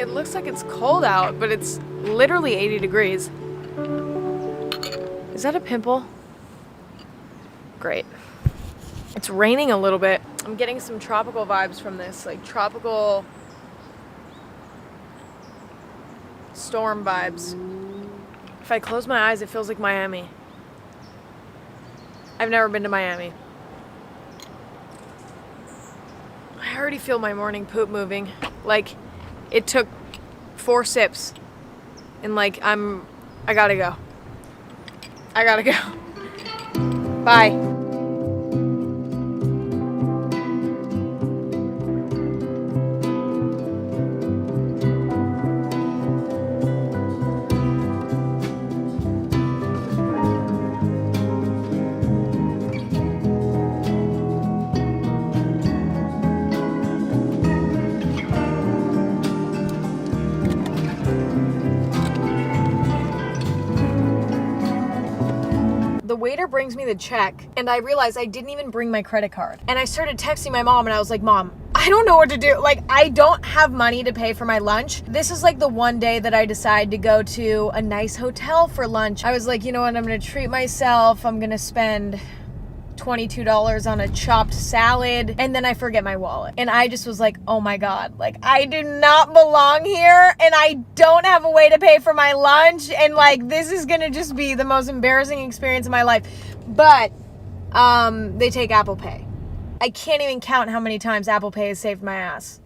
It looks like it's cold out, but it's literally 80 degrees. Is that a pimple? Great. It's raining a little bit. I'm getting some tropical vibes from this, like tropical storm vibes. If I close my eyes, it feels like Miami. I've never been to Miami. I already feel my morning poop moving. Like, it took 4 sips. And like, I gotta go. I gotta go. Bye. The waiter brings me the check and I realized I didn't even bring my credit card. And I started texting my mom and I was like, Mom, I don't know what to do. Like, I don't have money to pay for my lunch. This is like the one day that I decide to go to a nice hotel for lunch. I was like, you know what? I'm going to treat myself. I'm going to spend $22 on a chopped salad, and then I forget my wallet. And I just was like, oh my God, like I do not belong here and I don't have a way to pay for my lunch, and like this is gonna just be the most embarrassing experience of my life. But they take Apple Pay. I can't even count how many times Apple Pay has saved my ass.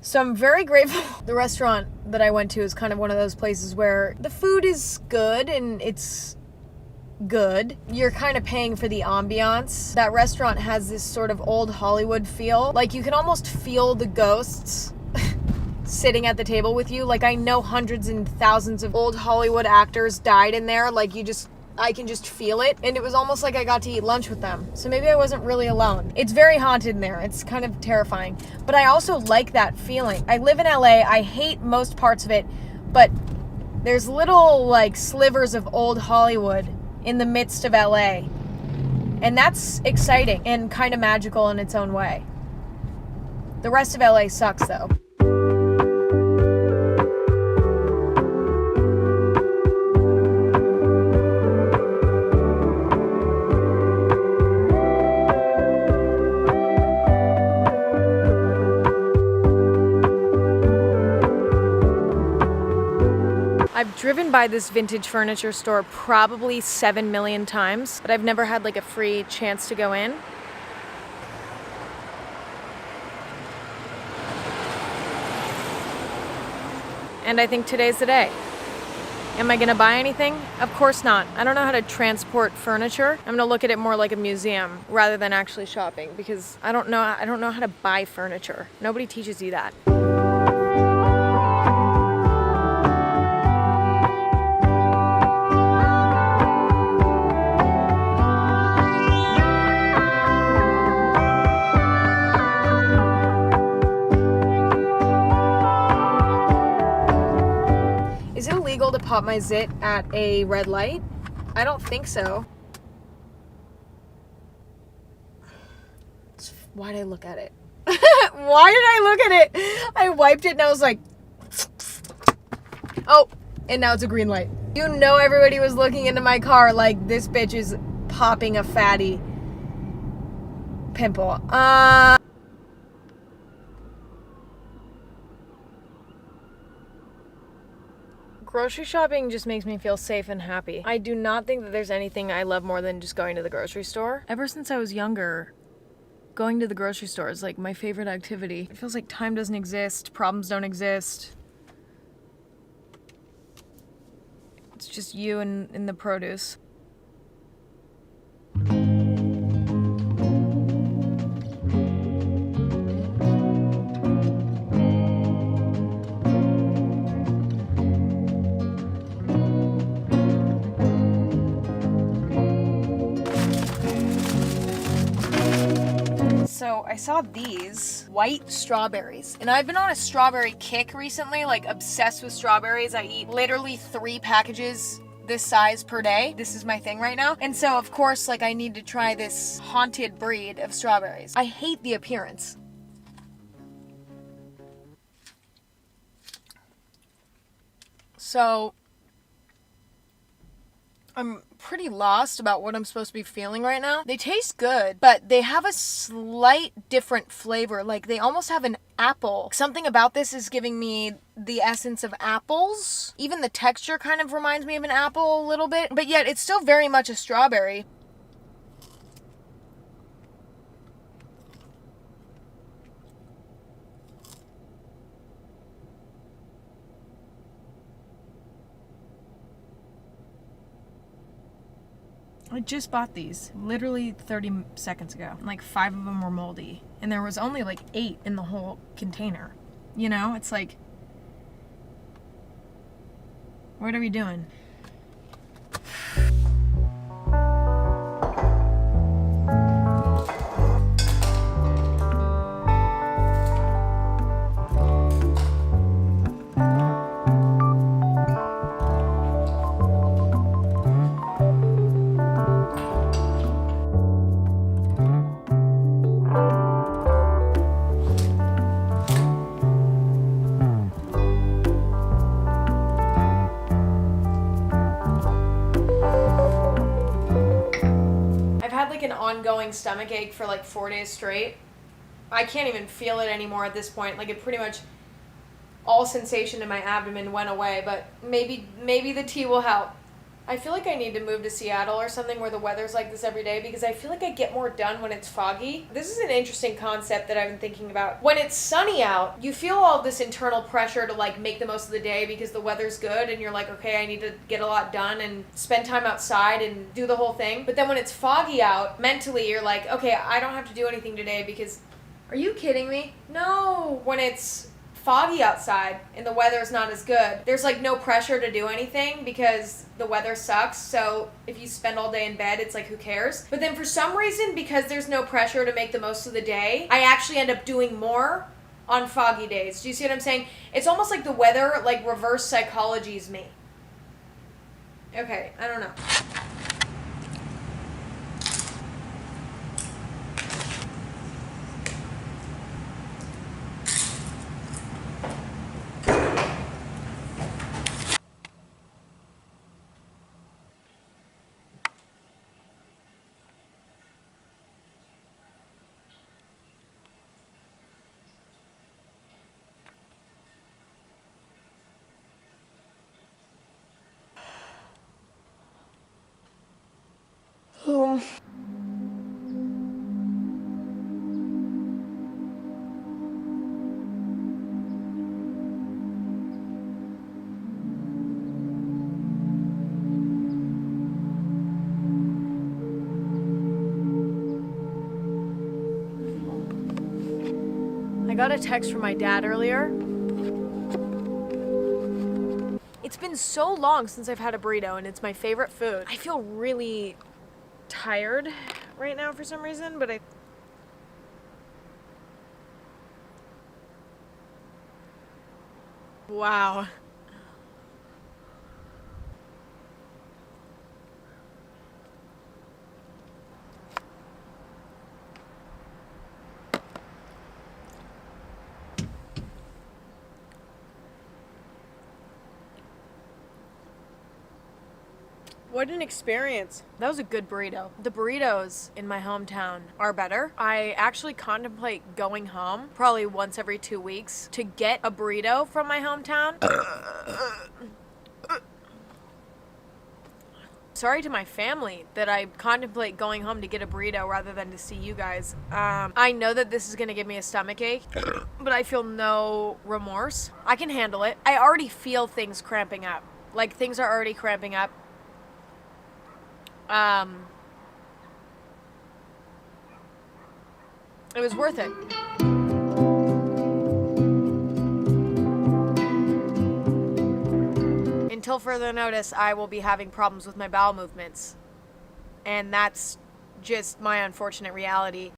So I'm very grateful. The restaurant that I went to is kind of one of those places where the food is good and it's good. You're kind of paying for the ambiance. That restaurant has this sort of old Hollywood feel. Like you can almost feel the ghosts sitting at the table with you. Like I know hundreds and thousands of old Hollywood actors died in there. Like I can just feel it. And it was almost like I got to eat lunch with them. So maybe I wasn't really alone. It's very haunted in there. It's kind of terrifying. But I also like that feeling. I live in LA. I hate most parts of it. But there's little like slivers of old Hollywood in the midst of LA. And that's exciting and kind of magical in its own way. The rest of LA sucks though. I've driven by this vintage furniture store probably 7 million times, but I've never had like a free chance to go in. And I think today's the day. Am I gonna buy anything? Of course not. I don't know how to transport furniture. I'm gonna look at it more like a museum rather than actually shopping, because I don't know how to buy furniture. Nobody teaches you that. Is it illegal to pop my zit at a red light? I don't think so. Why did I look at it? Why did I look at it? I wiped it and I was like, oh, and now it's a green light. You know everybody was looking into my car like this bitch is popping a fatty pimple. Grocery shopping just makes me feel safe and happy. I do not think that there's anything I love more than just going to the grocery store. Ever since I was younger, going to the grocery store is like my favorite activity. It feels like time doesn't exist, problems don't exist. It's just you and the produce. So I saw these white strawberries, and I've been on a strawberry kick recently, like obsessed with strawberries. I eat literally 3 packages this size per day. This is my thing right now. And so of course, like I need to try this haunted breed of strawberries. I hate the appearance. So I'm pretty lost about what I'm supposed to be feeling right now. They taste good, but they have a slight different flavor. Like they almost have an apple. Something about this is giving me the essence of apples. Even the texture kind of reminds me of an apple a little bit, but yet it's still very much a strawberry. I just bought these literally 30 seconds ago. Like 5 of them were moldy. And there was only like 8 in the whole container. You know, it's like, what are we doing? An ongoing stomach ache for like 4 days straight. I can't even feel it anymore at this point. Like it pretty much, all sensation in my abdomen went away, but maybe the tea will help. I feel like I need to move to Seattle or something where the weather's like this every day, because I feel like I get more done when it's foggy. This is an interesting concept that I've been thinking about. When it's sunny out, you feel all this internal pressure to like make the most of the day because the weather's good and you're like, okay, I need to get a lot done and spend time outside and do the whole thing. But then when it's foggy out, mentally you're like, okay, I don't have to do anything today because, are you kidding me? No. When it's foggy outside and the weather's not as good, there's like no pressure to do anything because the weather sucks. So if you spend all day in bed, it's like, who cares? But then for some reason, because there's no pressure to make the most of the day, I actually end up doing more on foggy days. Do you see what I'm saying? It's almost like the weather like reverse psychologies me. Okay, I don't know. I got a text from my dad earlier. It's been so long since I've had a burrito, and it's my favorite food. I feel really tired right now for some reason, but wow. What an experience. That was a good burrito. The burritos in my hometown are better. I actually contemplate going home probably once every 2 weeks to get a burrito from my hometown. Sorry to my family that I contemplate going home to get a burrito rather than to see you guys. I know that this is gonna give me a stomach ache, but I feel no remorse. I can handle it. I already feel things cramping up. Like, things are already cramping up. It was worth it. Until further notice, I will be having problems with my bowel movements. And that's just my unfortunate reality.